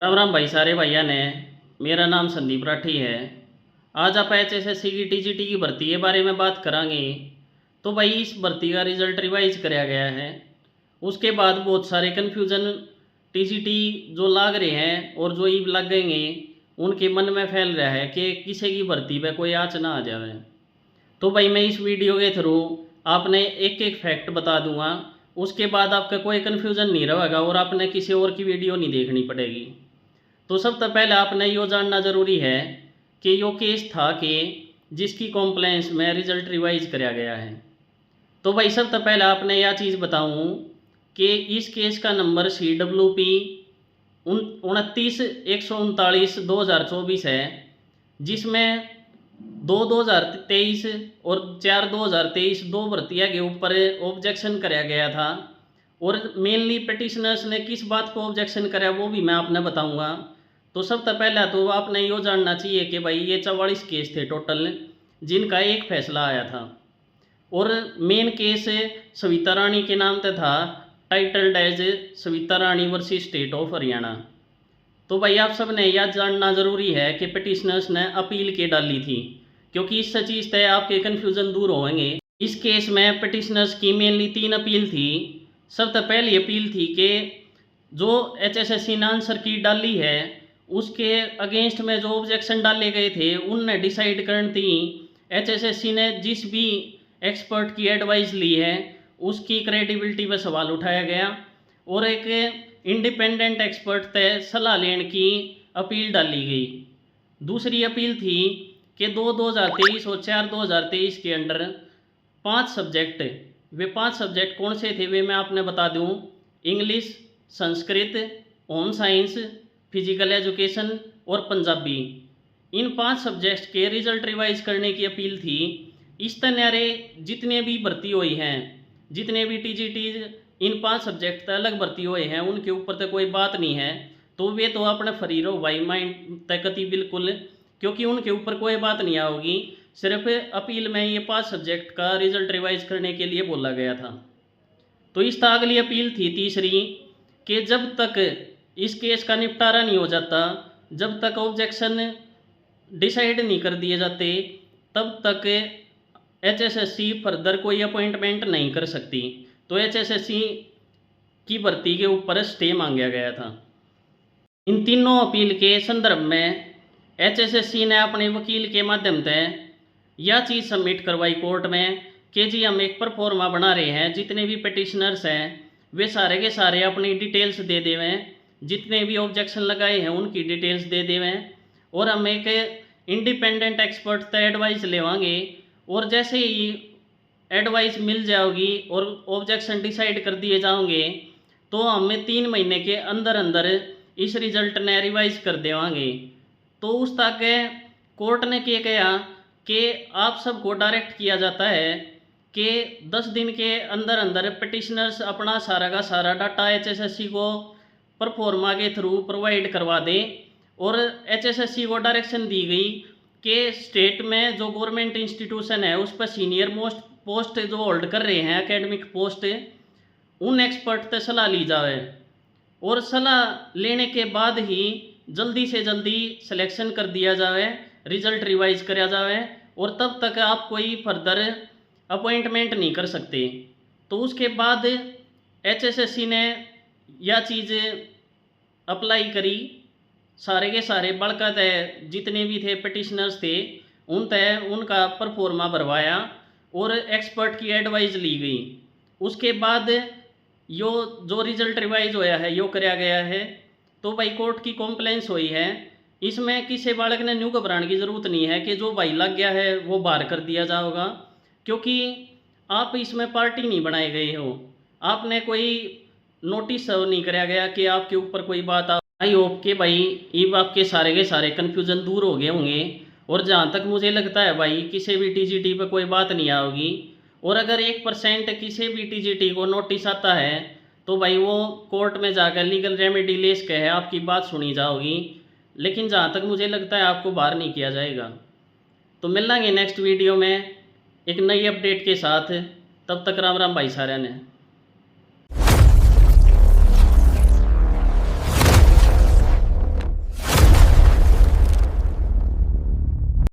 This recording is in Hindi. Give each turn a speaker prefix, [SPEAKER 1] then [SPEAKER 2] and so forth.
[SPEAKER 1] राम राम भाई सारे भैया ने। मेरा नाम संदीप राठी है। आज आप एचएसएससी की टीजीटी की भर्ती के बारे में बात करांगे। तो भाई इस भर्ती का रिजल्ट रिवाइज कराया गया है। उसके बाद बहुत सारे कन्फ्यूज़न टीजीटी जो लाग रहे हैं और जो ई लग गएंगे उनके मन में फैल रहा है कि किसी की भर्ती पे कोई आँच ना आ जाए। तो भाई मैं इस वीडियो के थ्रू आपने एक एक फैक्ट बता दूंगा। उसके बाद आपका कोई कन्फ्यूज़न नहीं रहेगा और आपने किसी और की वीडियो नहीं देखनी पड़ेगी। तो सबसे पहले आपने यो जानना ज़रूरी है कि यो केस था कि जिसकी कॉम्प्लेंस में रिजल्ट रिवाइज कराया गया है। तो भाई सबसे पहले आपने यह चीज़ बताऊं कि इस केस का नंबर CWP 29/139/2024 है, जिसमें 2/2023 और 4/2023 दो भर्तियाँ के ऊपर ऑब्जेक्शन कराया गया था। और मेनली पिटिशनर्स ने किस बात को ऑब्जेक्शन कराया वो भी मैं आपने बताऊंगा। तो सबसे पहला तो आपने यो जानना चाहिए कि भाई ये 44 केस थे टोटल, जिनका एक फैसला आया था। और मेन केस सविता रानी के नाम पे था, titled as Savita Rani versus state of Haryana. तो भाई आप सब ने यह जानना ज़रूरी है कि पिटिशनर्स ने अपील के डाली थी, क्योंकि इससे चीज़ तय आपके कन्फ्यूज़न दूर होंगे। इस केस में पिटिशनर्स की मेनली 3 अपील थी। सबसे पहली अपील थी कि जो एचएसएससी ने आंसर की डाली है उसके अगेंस्ट में जो ऑब्जेक्शन डाले गए थे उनने डिसाइड करनी थी। एचएसएससी ने जिस भी एक्सपर्ट की एडवाइस ली है उसकी क्रेडिबिलिटी पर सवाल उठाया गया और एक इंडिपेंडेंट एक्सपर्ट तय सलाह लेने की अपील डाली गई। दूसरी अपील थी कि 2/2023 और 4/2023 के अंडर 5 सब्जेक्ट, वे 5 सब्जेक्ट कौन से थे वे मैं आपने बता दूं। English, Sanskrit, home science, physical education और पंजाबी, इन 5 सब्जेक्ट्स के रिजल्ट रिवाइज करने की अपील थी। इस तरह जितने भी भर्ती हुई हैं, जितने भी टीजीटी इन 5 सब्जेक्ट तक अलग भर्ती हुए हैं उनके ऊपर तो कोई बात नहीं है। तो वे तो अपने फ्री रहो भाई माइंड तकती बिल्कुल, क्योंकि उनके ऊपर कोई बात नहीं आओगी। सिर्फ अपील में ये 5 सब्जेक्ट का रिजल्ट रिवाइज करने के लिए बोला गया था। तो इस तरह अगली अपील थी तीसरी कि जब तक इस केस का निपटारा नहीं हो जाता, जब तक ऑब्जेक्शन डिसाइड नहीं कर दिए जाते, तब तक एचएसएससी फर्दर कोई अपॉइंटमेंट नहीं कर सकती। तो एचएसएससी की भर्ती के ऊपर स्टे मांगा गया था। इन तीनों अपील के संदर्भ में एचएसएससी ने अपने वकील के माध्यम से यह चीज़ सबमिट करवाई कोर्ट में कि जी हम एक परफॉर्मा बना रहे हैं, जितने भी पिटिशनर्स हैं वे सारे के सारे अपनी डिटेल्स दे देवें, जितने भी ऑब्जेक्शन लगाए हैं उनकी डिटेल्स दे देवें और हम एक इंडिपेंडेंट एक्सपर्ट से एडवाइस लेवांगे। और जैसे ही एडवाइस मिल जाओगी और ऑब्जेक्शन डिसाइड कर दिए जाओगे तो हमें 3 महीने के अंदर अंदर इस रिजल्ट ने रिवाइज कर देवांगे। तो उस तक कोर्ट ने क्या कहा कि आप सबको डायरेक्ट किया जाता है कि 10 दिन के अंदर अंदर पिटिशनर्स अपना सारा का सारा डाटा एचएसएससी को परफॉर्मा के थ्रू प्रोवाइड करवा दें। और एचएसएससी को डायरेक्शन दी गई कि स्टेट में जो गवर्नमेंट इंस्टीट्यूशन है उस पर सीनियर मोस्ट पोस्ट जो होल्ड कर रहे हैं एकेडमिक पोस्ट, उन एक्सपर्ट से सलाह ली जाए और सलाह लेने के बाद ही जल्दी से जल्दी सिलेक्शन कर दिया जाए, रिजल्ट रिवाइज कराया जाए और तब तक आप कोई फर्दर अपॉइंटमेंट नहीं कर सकते। तो उसके बाद एचएसएससी ने यह चीज़ अप्लाई करी, सारे के सारे बड़का तय जितने भी थे पिटिशनर्स थे उन तय उनका परफॉर्मा भरवाया और एक्सपर्ट की एडवाइस ली गई। उसके बाद यो जो रिजल्ट रिवाइज होया है यो कराया गया है। तो भाई कोर्ट की कॉम्प्लेंस हुई है, इसमें किसी बालक ने न्यू घबराने की ज़रूरत नहीं है कि जो भाई लग गया है वो बाहर कर दिया जाएगा, क्योंकि आप इसमें पार्टी नहीं बनाए गए हो, आपने कोई नोटिस नहीं कराया गया कि आपके ऊपर कोई बात आ। आई होप के भाई ये आपके सारे के सारे कन्फ्यूज़न दूर हो गए होंगे। और जहाँ तक मुझे लगता है भाई किसी भी टीजीटी पे कोई बात नहीं आओगी। और अगर 1% किसी भी टीजीटी को नोटिस आता है तो भाई वो कोर्ट में जाकर लीगल रेमेडी ले सके है, आपकी बात सुनी जाओगी। लेकिन जहाँ तक मुझे लगता है आपको बाहर नहीं किया जाएगा। तो मिलेंगे नेक्स्ट वीडियो में एक नई अपडेट के साथ। तब तक राम राम भाई सारे ने।